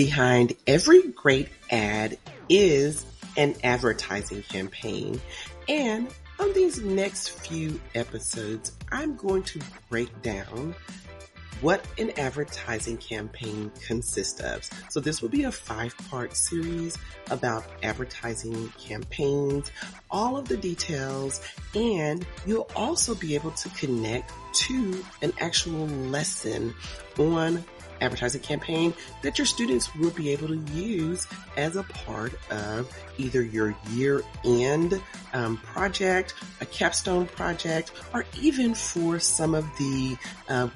Behind every great ad is an advertising campaign. And on these next few episodes, I'm going to break down what an advertising campaign consists of. So this will be a 5-part series about advertising campaigns, all of the details, and you'll also be able to connect to an actual lesson on advertising campaign that your students will be able to use as a part of either your year-end project, a capstone project, or even for some of the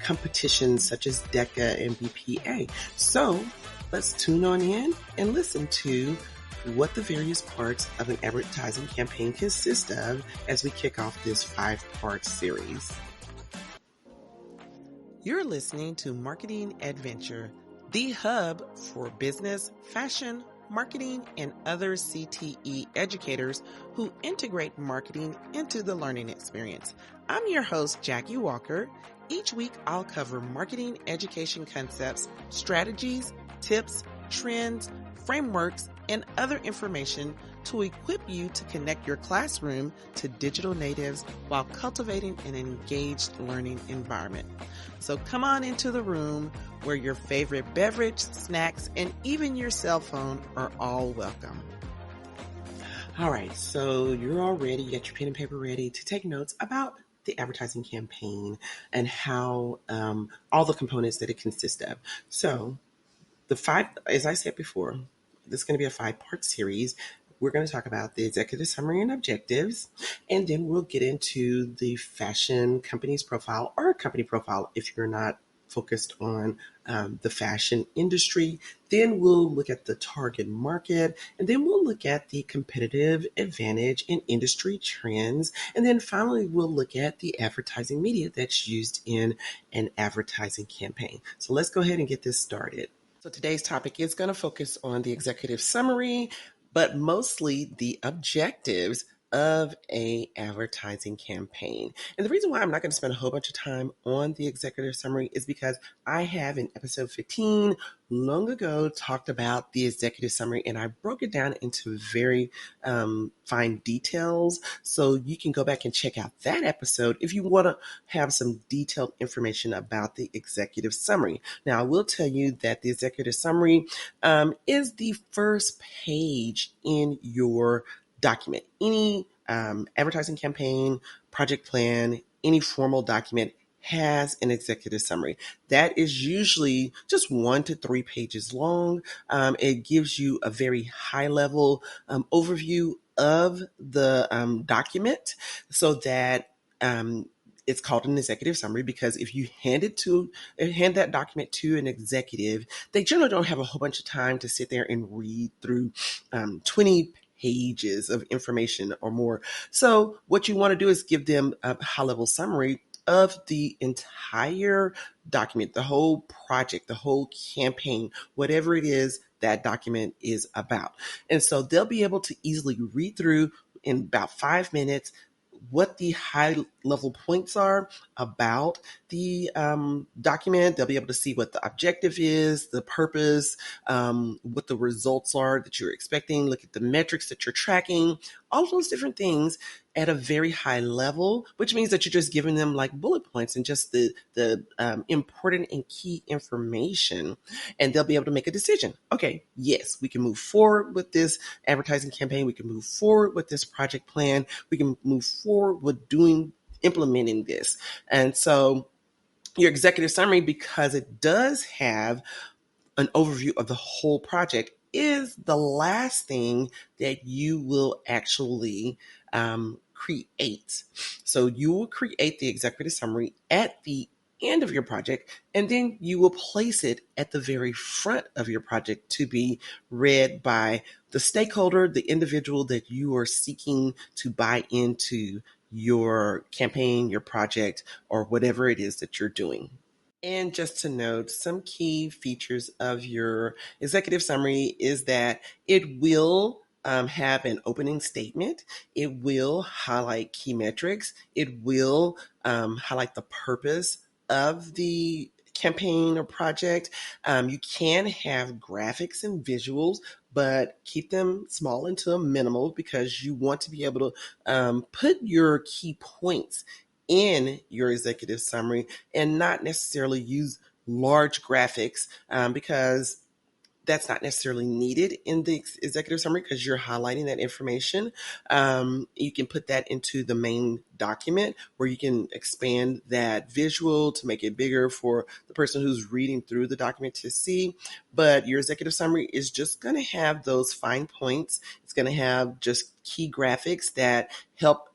competitions such as DECA and BPA. So let's tune on in and listen to what the various parts of an advertising campaign consist of as we kick off this 5-part series. You're listening to Marketing Adventure, the hub for business, fashion, marketing, and other CTE educators who integrate marketing into the learning experience. I'm your host, Jackie Walker. Each week, I'll cover marketing education concepts, strategies, tips, trends, frameworks, and other information to equip you to connect your classroom to digital natives while cultivating an engaged learning environment. So come on into the room where your favorite beverage, snacks, and even your cell phone are all welcome. All right, so you're all ready. You got your pen and paper ready to take notes about the advertising campaign and how all the components that it consists of. So the 5, as I said before, this is going to be a 5-part series. We're going to talk about the executive summary and objectives, and then we'll get into the fashion company's profile or company profile if you're not focused on the fashion industry. Then we'll look at the target market, and then we'll look at the competitive advantage and industry trends. And then finally, we'll look at the advertising media that's used in an advertising campaign. So let's go ahead and get this started. So today's topic is going to focus on the executive summary, but mostly the objectives of a advertising campaign. And the reason why I'm not going to spend a whole bunch of time on the executive summary is because I have in episode 15 long ago talked about the executive summary, and I broke it down into very fine details. So you can go back and check out that episode if you want to have some detailed information about the executive summary. Now, I will tell you that the executive summary is the first page in your document. Any advertising campaign, project plan, any formal document has an executive summary. That is usually just 1 to 3 pages long. It gives you a very high level overview of the document so that it's called an executive summary, because if you hand that document to an executive, they generally don't have a whole bunch of time to sit there and read through 20 pages of information or more. So what you want to do is give them a high-level summary of the entire document, the whole project, the whole campaign, whatever it is that document is about. And so they'll be able to easily read through in about 5 minutes what the high level points are about the document. They'll be able to see what the objective is, the purpose, what the results are that you're expecting, look at the metrics that you're tracking, all those different things at a very high level, which means that you're just giving them like bullet points and just the important and key information, and they'll be able to make a decision. Okay, yes, we can move forward with this advertising campaign. We can move forward with this project plan. We can move forward with implementing this. And so your executive summary, because it does have an overview of the whole project, is the last thing that you will actually create. So you will create the executive summary at the end of your project, and then you will place it at the very front of your project to be read by the stakeholder, the individual that you are seeking to buy into your campaign, your project, or whatever it is that you're doing. And just to note, some key features of your executive summary is that it will have an opening statement. It will highlight key metrics. It will highlight the purpose of the campaign or project, you can have graphics and visuals, but keep them small and to a minimal because you want to be able to put your key points in your executive summary and not necessarily use large graphics because that's not necessarily needed in the executive summary because you're highlighting that information. You can put that into the main document where you can expand that visual to make it bigger for the person who's reading through the document to see. But your executive summary is just going to have those fine points. It's going to have just key graphics that help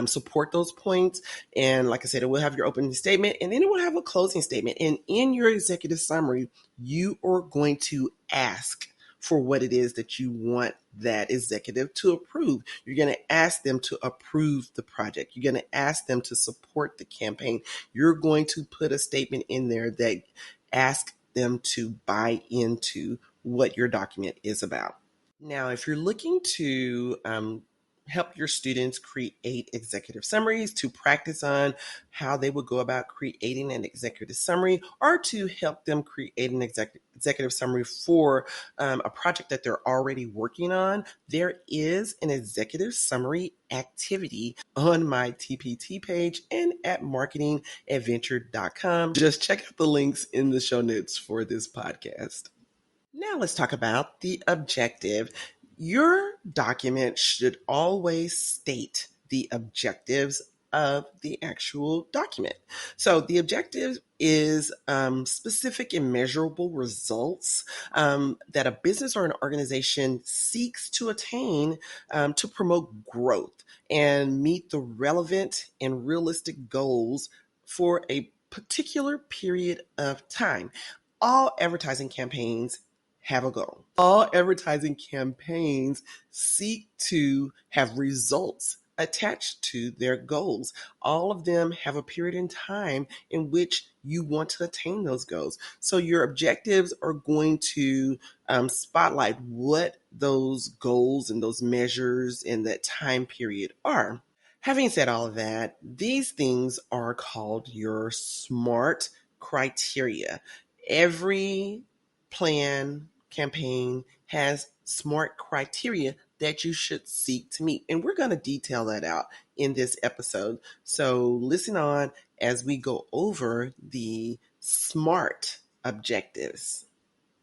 support those points. And like I said, it will have your opening statement and then it will have a closing statement. And in your executive summary, you are going to ask for what it is that you want that executive to approve. You're going to ask them to approve the project. You're going to ask them to support the campaign. You're going to put a statement in there that asks them to buy into what your document is about. Now, if you're looking to help your students create executive summaries, to practice on how they would go about creating an executive summary, or to help them create an executive summary for a project that they're already working on, there is an executive summary activity on my TPT page and at marketingadventure.com. Just check out the links in the show notes for this podcast. Now let's talk about the objective. Your document should always state the objectives of the actual document. So the objective is specific and measurable results that a business or an organization seeks to attain to promote growth and meet the relevant and realistic goals for a particular period of time. All advertising campaigns have a goal. All advertising campaigns seek to have results attached to their goals. All of them have a period in time in which you want to attain those goals. So your objectives are going to spotlight what those goals and those measures in that time period are. Having said all of that, these things are called your SMART criteria. Every plan, campaign has SMART criteria that you should seek to meet. And we're going to detail that out in this episode. So listen on as we go over the SMART objectives.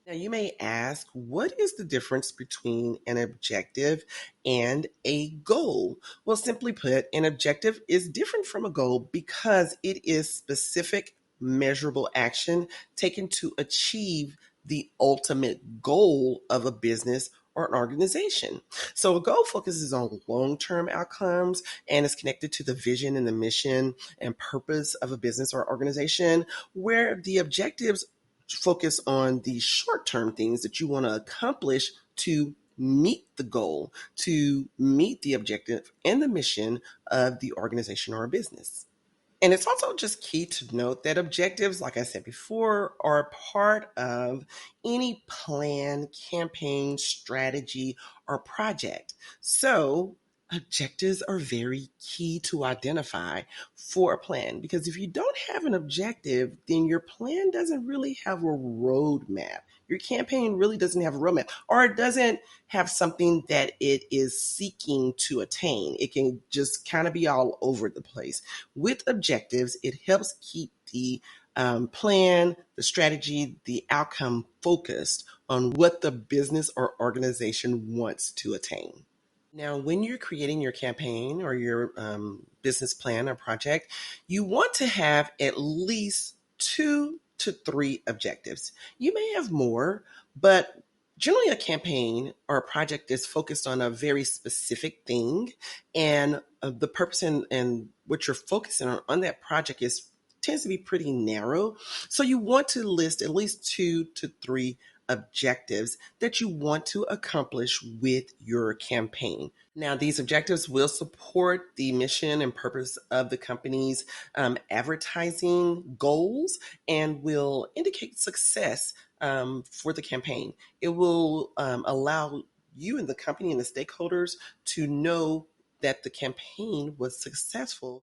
Now, you may ask, what is the difference between an objective and a goal? Well, simply put, an objective is different from a goal because it is specific, measurable action taken to achieve the ultimate goal of a business or an organization. So a goal focuses on long-term outcomes and is connected to the vision and the mission and purpose of a business or organization, where the objectives focus on the short-term things that you want to accomplish to meet the goal, to meet the objective and the mission of the organization or a business. And it's also just key to note that objectives, like I said before, are part of any plan, campaign, strategy, or project. So objectives are very key to identify for a plan because if you don't have an objective, then your plan doesn't really have a roadmap. Your campaign really doesn't have a roadmap, or it doesn't have something that it is seeking to attain. It can just kind of be all over the place. With objectives, it helps keep the plan, the strategy, the outcome focused on what the business or organization wants to attain. Now, when you're creating your campaign or your business plan or project, you want to have at least 2 to 3 objectives. You may have more, but generally a campaign or a project is focused on a very specific thing, and the purpose and what you're focusing on that project is tends to be pretty narrow. So you want to list at least 2 to 3 objectives that you want to accomplish with your campaign. Now, these objectives will support the mission and purpose of the company's advertising goals and will indicate success for the campaign. It will allow you and the company and the stakeholders to know that the campaign was successful.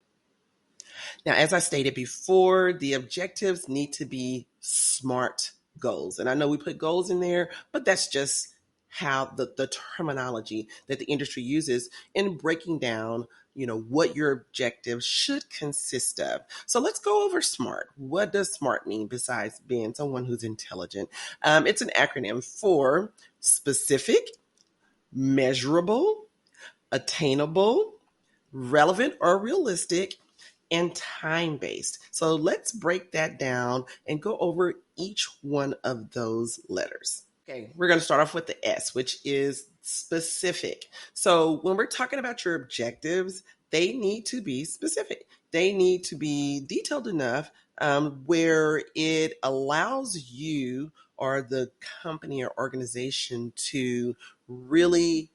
Now, as I stated before, the objectives need to be SMART goals. And I know we put goals in there, but that's just how the terminology that the industry uses in breaking down, what your objectives should consist of. So let's go over SMART. What does SMART mean besides being someone who's intelligent? It's an acronym for specific, measurable, attainable, relevant or realistic, and time based. So let's break that down and go over each one of those letters. Okay, we're going to start off with the S, which is specific. So when we're talking about your objectives, they need to be specific. They need to be detailed enough where it allows you or the company or organization to really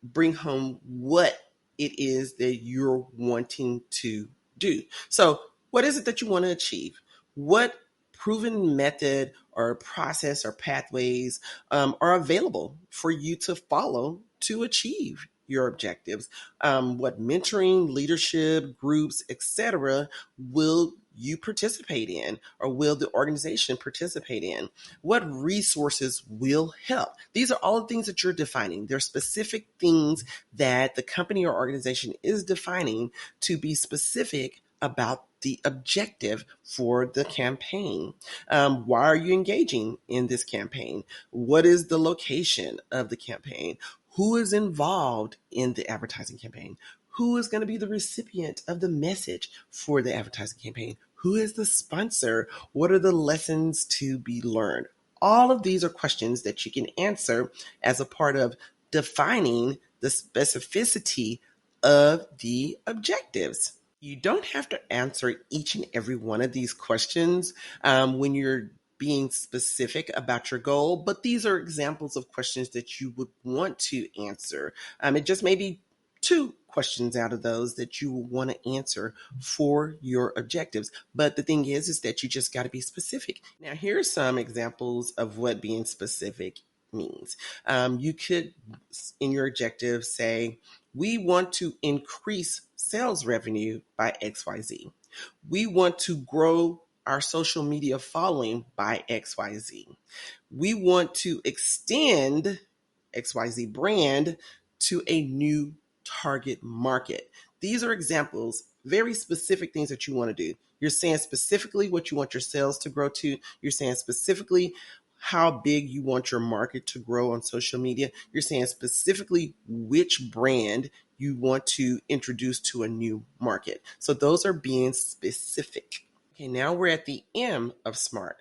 bring home what it is that you're wanting to do. So, what is it that you want to achieve? What proven method or process or pathways are available for you to follow to achieve your objectives? What mentoring, leadership, groups, etc., will you participate in, or will the organization participate in? What resources will help? These are all the things that you're defining. They're specific things that the company or organization is defining to be specific about the objective for the campaign. Why are you engaging in this campaign? What is the location of the campaign? Who is involved in the advertising campaign? Who is going to be the recipient of the message for the advertising campaign? Who is the sponsor? What are the lessons to be learned? All of these are questions that you can answer as a part of defining the specificity of the objectives. You don't have to answer each and every one of these questions when you're being specific about your goal, but these are examples of questions that you would want to answer. It just may be two questions out of those that you will want to answer for your objectives. But the thing is that you just got to be specific. Now, here are some examples of what being specific means. You could, in your objective, say, we want to increase sales revenue by XYZ. We want to grow our social media following by XYZ. We want to extend XYZ brand to a new target market. These are examples, very specific things that you want to do. You're saying specifically what you want your sales to grow to. You're saying specifically how big you want your market to grow on social media. You're saying specifically which brand you want to introduce to a new market. So those are being specific. Okay, now we're at the M of SMART.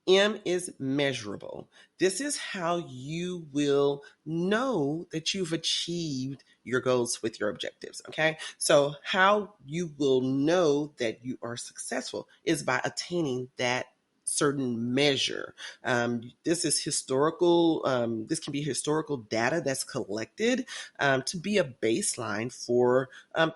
M is measurable. This is how you will know that you've achieved your goals with your objectives. Okay. So how you will know that you are successful is by attaining that certain measure. This is historical. This can be historical data that's collected to be a baseline for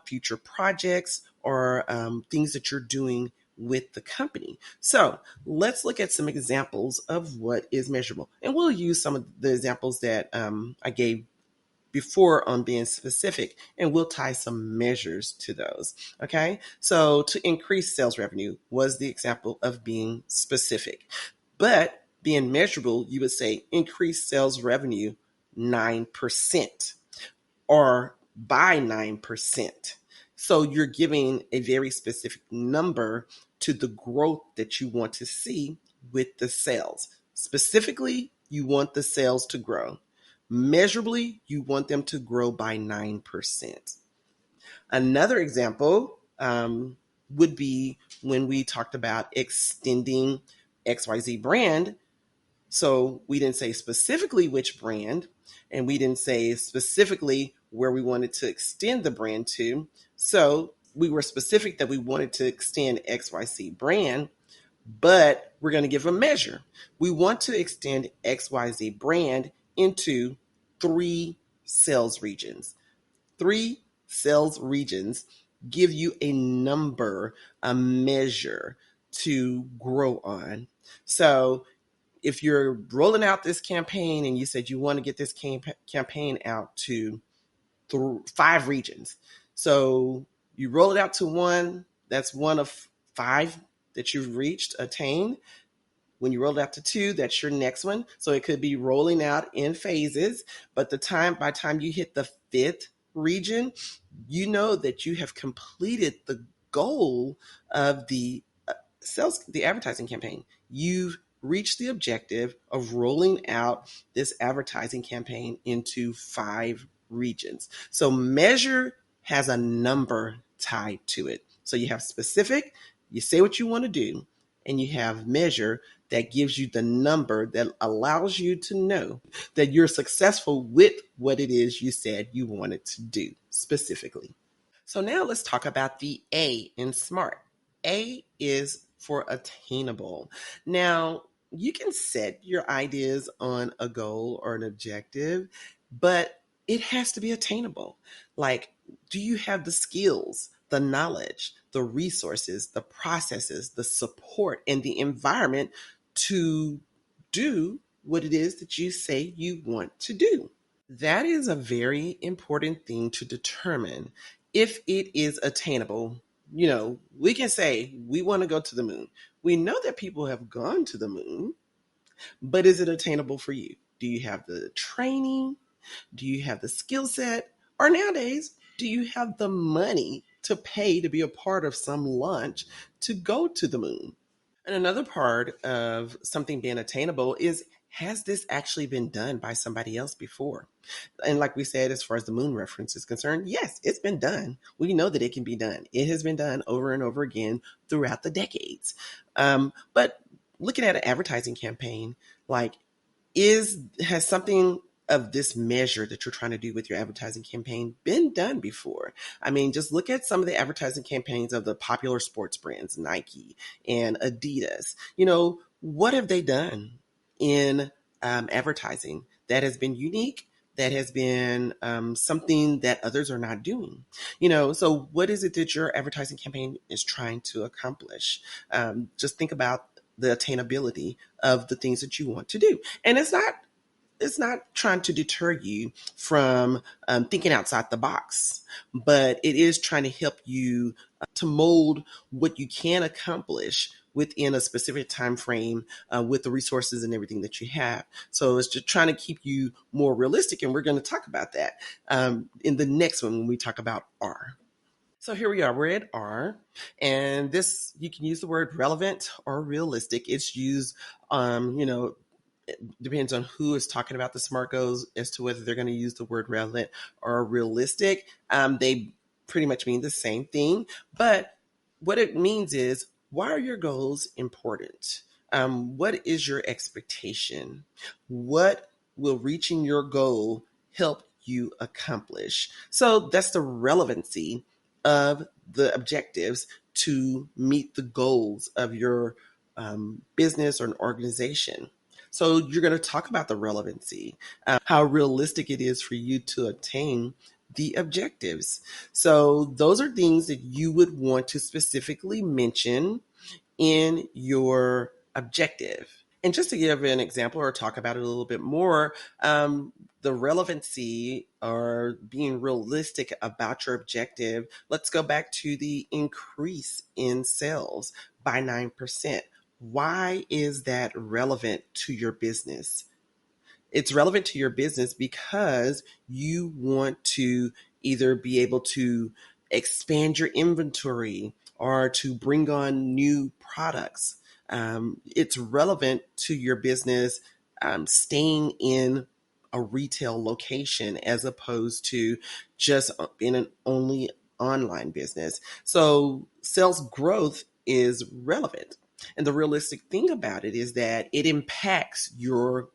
future projects or things that you're doing with the company. So let's look at some examples of what is measurable. And we'll use some of the examples that I gave before on being specific, and we'll tie some measures to those. Okay. So to increase sales revenue was the example of being specific, but being measurable, you would say increase sales revenue 9% or by 9%. So you're giving a very specific number to the growth that you want to see with the sales. Specifically, you want the sales to grow. Measurably, you want them to grow by 9%. Another example would be when we talked about extending XYZ brand. So we didn't say specifically which brand, and we didn't say specifically where we wanted to extend the brand to. So we were specific that we wanted to extend XYZ brand, but we're going to give a measure. We want to extend XYZ brand into 3 sales regions. 3 sales regions give you a number, a measure to grow on. So if you're rolling out this campaign and you said you want to get this campaign out to 5 regions. So you roll it out to 1, That's one of five that you've reached, attained. When you roll it out to two, that's your next one. So it could be rolling out in phases, but by the time you hit the fifth region, you know that you have completed the goal of the advertising campaign. You've reached the objective of rolling out this advertising campaign into five regions. So measure has a number tied to it. So you have specific, you say what you want to do, and you have measure that gives you the number that allows you to know that you're successful with what it is you said you wanted to do specifically. So now let's talk about the A in SMART. A is for attainable. Now, you can set your ideas on a goal or an objective, but it has to be attainable. Like, do you have the skills, the knowledge, the resources, the processes, the support, and the environment to do what it is that you say you want to do? That is a very important thing to determine if it is attainable. We can say we want to go to the moon. We know that people have gone to the moon, but is it attainable for you? Do you have the training? Do you have the skill set? Or nowadays, do you have the money to pay to be a part of some launch to go to the moon? And another part of something being attainable is, has this actually been done by somebody else before? And like we said, as far as the moon reference is concerned, yes, it's been done. We know that it can be done. It has been done over and over again throughout the decades. But looking at an advertising campaign, like, has something of this measure that you're trying to do with your advertising campaign been done before? I mean, just look at some of the advertising campaigns of the popular sports brands, Nike and Adidas. What have they done in advertising that has been unique? That has been something that others are not doing. So what is it that your advertising campaign is trying to accomplish? Just think about the attainability of the things that you want to do. And it's not trying to deter you from thinking outside the box, but it is trying to help you to mold what you can accomplish within a specific time frame with the resources and everything that you have. So it's just trying to keep you more realistic, and we're going to talk about that in the next one when we talk about R. So here we are, we're at R, and this, you can use the word relevant or realistic. It's used, depends on who is talking about the SMART goals as to whether they're going to use the word relevant or realistic. They pretty much mean the same thing, but what it means is, why are your goals important? What is your expectation? What will reaching your goal help you accomplish? So that's the relevancy of the objectives to meet the goals of your business or an organization. So you're going to talk about the relevancy, how realistic it is for you to attain the objectives. So those are things that you would want to specifically mention in your objective. And just to give an example or talk about it a little bit more, the relevancy or being realistic about your objective, let's go back to the increase in sales by 9%. Why is that relevant to your business? It's relevant to your business because you want to either be able to expand your inventory or to bring on new products. It's relevant to your business staying in a retail location as opposed to just in an only online business. So sales growth is relevant. And the realistic thing about it is that it impacts your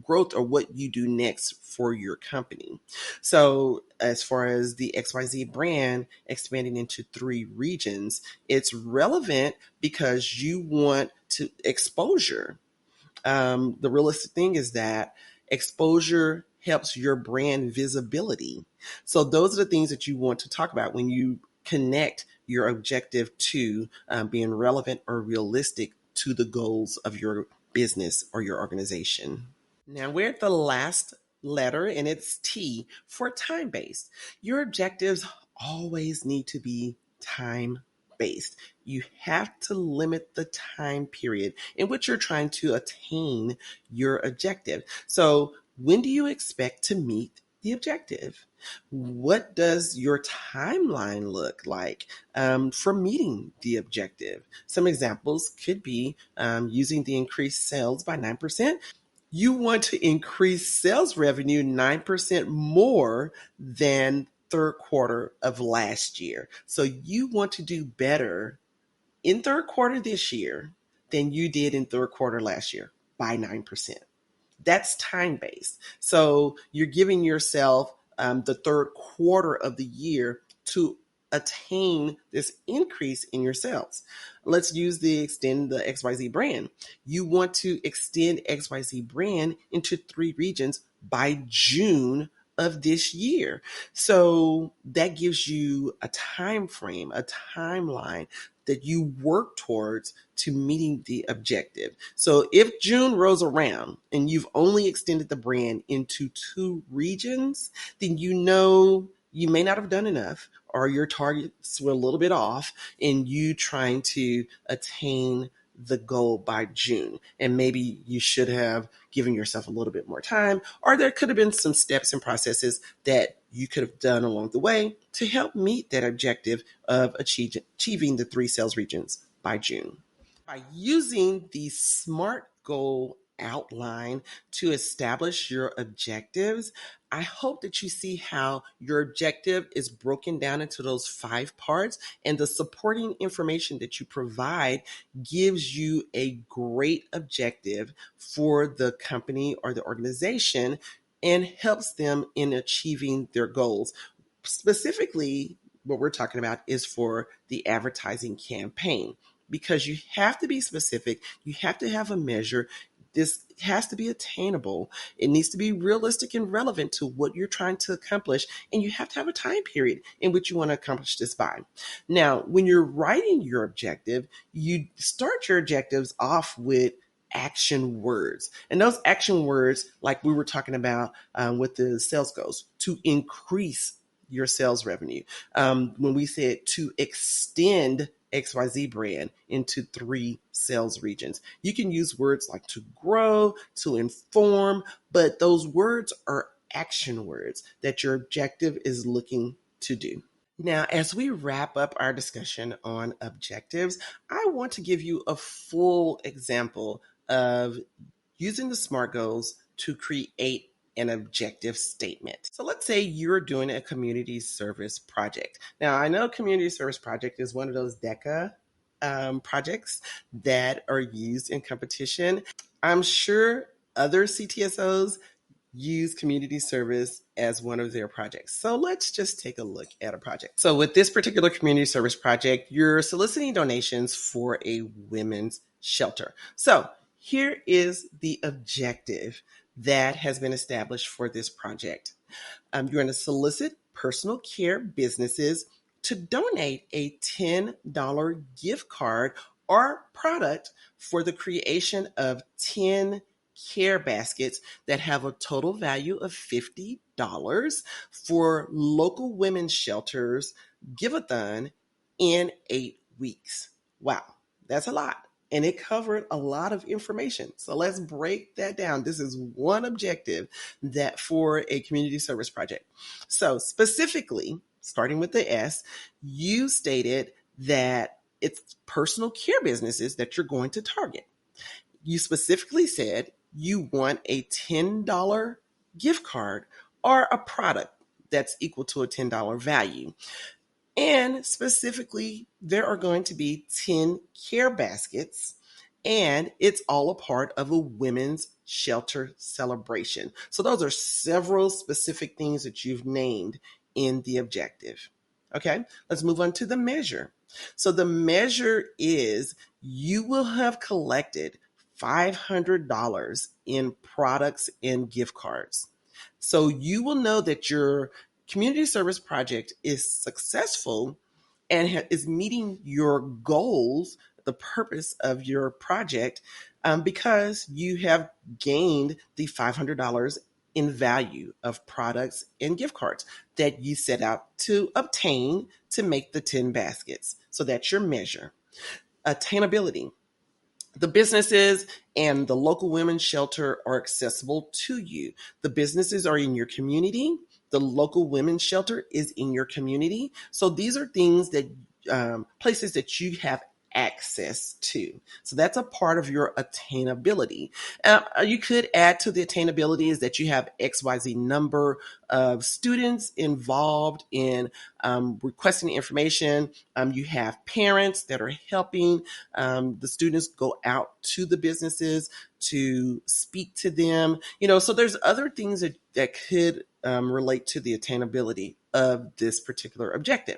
growth or what you do next for your company. So, as far as the XYZ brand expanding into 3 regions, it's relevant because you want to exposure. The realistic thing is that exposure helps your brand visibility. So those are the things that you want to talk about when you connect your objective to being relevant or realistic to the goals of your business or your organization. Now we're at the last letter, and it's T for time based. Your objectives always need to be time based. You have to limit the time period in which you're trying to attain your objective. So, when do you expect to meet the objective? What does your timeline look like for meeting the objective? Some examples could be using the increased sales by 9%. You want to increase sales revenue 9% more than third quarter of last year. So you want to do better in third quarter this year than you did in third quarter last year by 9%. That's time based. So you're giving yourself the third quarter of the year to attain this increase in your sales. Let's use the extend the XYZ brand. You want to extend XYZ brand into 3 regions by June of this year. So that gives you a time frame, a timeline that you work towards to meeting the objective. So if June rolls around and you've only extended the brand into 2 regions, then you know you may not have done enough, or your targets were a little bit off in you trying to attain the goal by June. And maybe you should have given yourself a little bit more time, or there could have been some steps and processes that you could have done along the way to help meet that objective of achieving the 3 sales regions by June. By using the SMART goal outline to establish your objectives, I hope that you see how your objective is broken down into those 5 parts, and the supporting information that you provide gives you a great objective for the company or the organization and helps them in achieving their goals. Specifically, what we're talking about is for the advertising campaign, because you have to be specific, you have to have a measure. This has to be attainable. It needs to be realistic and relevant to what you're trying to accomplish. And you have to have a time period in which you want to accomplish this by. Now, when you're writing your objective, you start your objectives off with action words. And those action words, like we were talking about with the sales goals, to increase your sales revenue. When we said to extend XYZ brand into 3 sales regions, you can use words like to grow, to inform, but those words are action words that your objective is looking to do. Now, as we wrap up our discussion on objectives, I want to give you a full example of using the SMART goals to create an objective statement. So let's say you're doing a community service project. Now, I know community service project is one of those DECA projects that are used in competition. I'm sure other CTSOs use community service as one of their projects. So let's just take a look at a project. So with this particular community service project, you're soliciting donations for a women's shelter. So here is the objective that has been established for this project. You're going to solicit personal care businesses to donate a $10 gift card or product for the creation of 10 care baskets that have a total value of $50 for local women's shelters give-a-thon in 8 weeks. Wow, that's a lot. And it covered a lot of information. So let's break that down. This is one objective that for a community service project. So specifically, starting with the S, you stated that it's personal care businesses that you're going to target. You specifically said you want a $10 gift card or a product that's equal to a $10 value. And specifically, there are going to be 10 care baskets, and it's all a part of a women's shelter celebration. So those are several specific things that you've named in the objective. Okay, let's move on to the measure. So the measure is you will have collected $500 in products and gift cards. So you will know that your community service project is successful and is meeting your goals, the purpose of your project, because you have gained the $500 in value of products and gift cards that you set out to obtain to make the 10 baskets. So that's your measure. Attainability. The businesses and the local women's shelter are accessible to you. The businesses are in your community. The local women's shelter is in your community. So these are things that places that you have access to. So that's a part of your attainability. You could add to the attainability is that you have XYZ number of students involved in requesting information. You have parents that are helping the students go out to the businesses to speak to them. So there's other things that could relate to the attainability of this particular objective.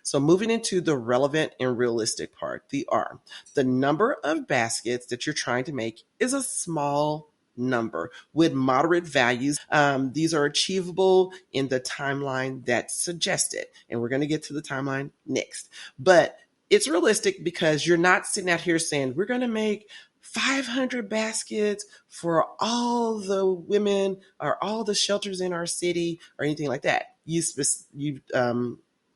So moving into the relevant and realistic part, the R. The number of baskets that you're trying to make is a small number with moderate values. These are achievable in the timeline that's suggested. And we're going to get to the timeline next. But it's realistic because you're not sitting out here saying, we're going to make 500 baskets for all the women or all the shelters in our city or anything like that. You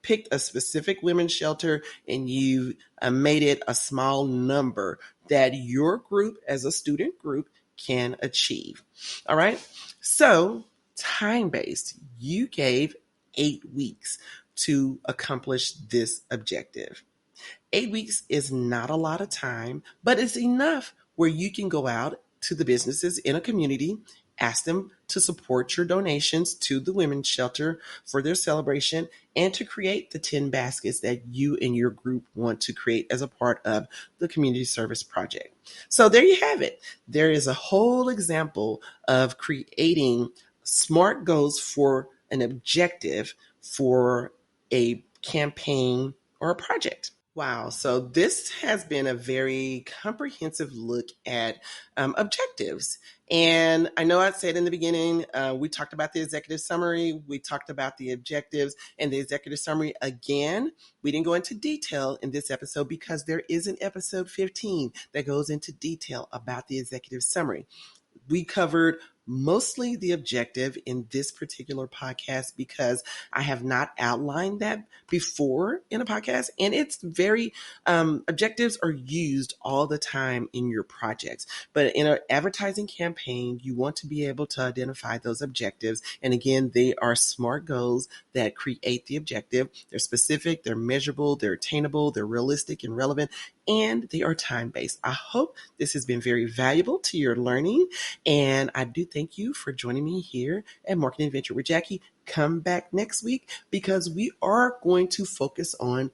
picked a specific women's shelter and you made it a small number that your group as a student group can achieve. All right. So time-based, you gave 8 weeks to accomplish this objective. 8 weeks is not a lot of time, but it's enough where you can go out to the businesses in a community, ask them to support your donations to the women's shelter for their celebration and to create the 10 baskets that you and your group want to create as a part of the community service project. So there you have it. There is a whole example of creating SMART goals for an objective for a campaign or a project. Wow. So this has been a very comprehensive look at objectives. And I know I said in the beginning, we talked about the executive summary. We talked about the objectives and the executive summary again. We didn't go into detail in this episode because there is an episode 15 that goes into detail about the executive summary. We covered mostly the objective in this particular podcast because I have not outlined that before in a podcast. And it's very, objectives are used all the time in your projects. But in an advertising campaign, you want to be able to identify those objectives. And again, they are SMART goals that create the objective. They're specific, they're measurable, they're attainable, they're realistic and relevant, and they are time-based. I hope this has been very valuable to your learning. And I do thank you for joining me here at Marketing Adventure with Jackie. Come back next week because we are going to focus on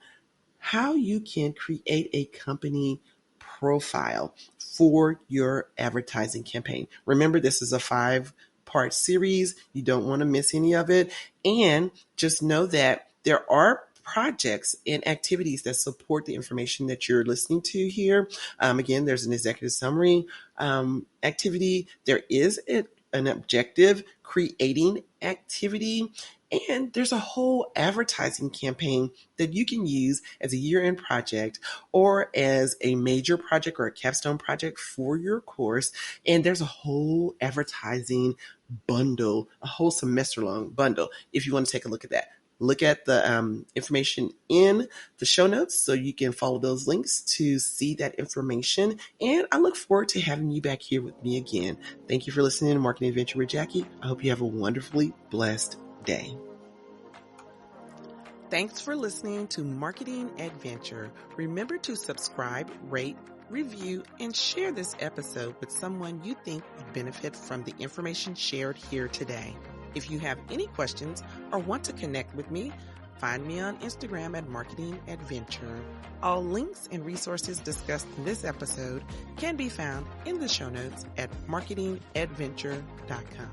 how you can create a company profile for your advertising campaign. Remember, this is a 5-part series. You don't want to miss any of it. And just know that there are projects and activities that support the information that you're listening to here. Again, there's an executive summary activity. There is an objective creating activity. And there's a whole advertising campaign that you can use as a year-end project or as a major project or a capstone project for your course. And there's a whole advertising bundle, a whole semester-long bundle, if you want to take a look at that. Look at the information in the show notes so you can follow those links to see that information. And I look forward to having you back here with me again. Thank you for listening to Marketing Adventure with Jackie. I hope you have a wonderfully blessed day. Thanks for listening to Marketing Adventure. Remember to subscribe, rate, review, and share this episode with someone you think would benefit from the information shared here today. If you have any questions or want to connect with me, find me on Instagram at Marketing Adventure. All links and resources discussed in this episode can be found in the show notes at marketingadventure.com.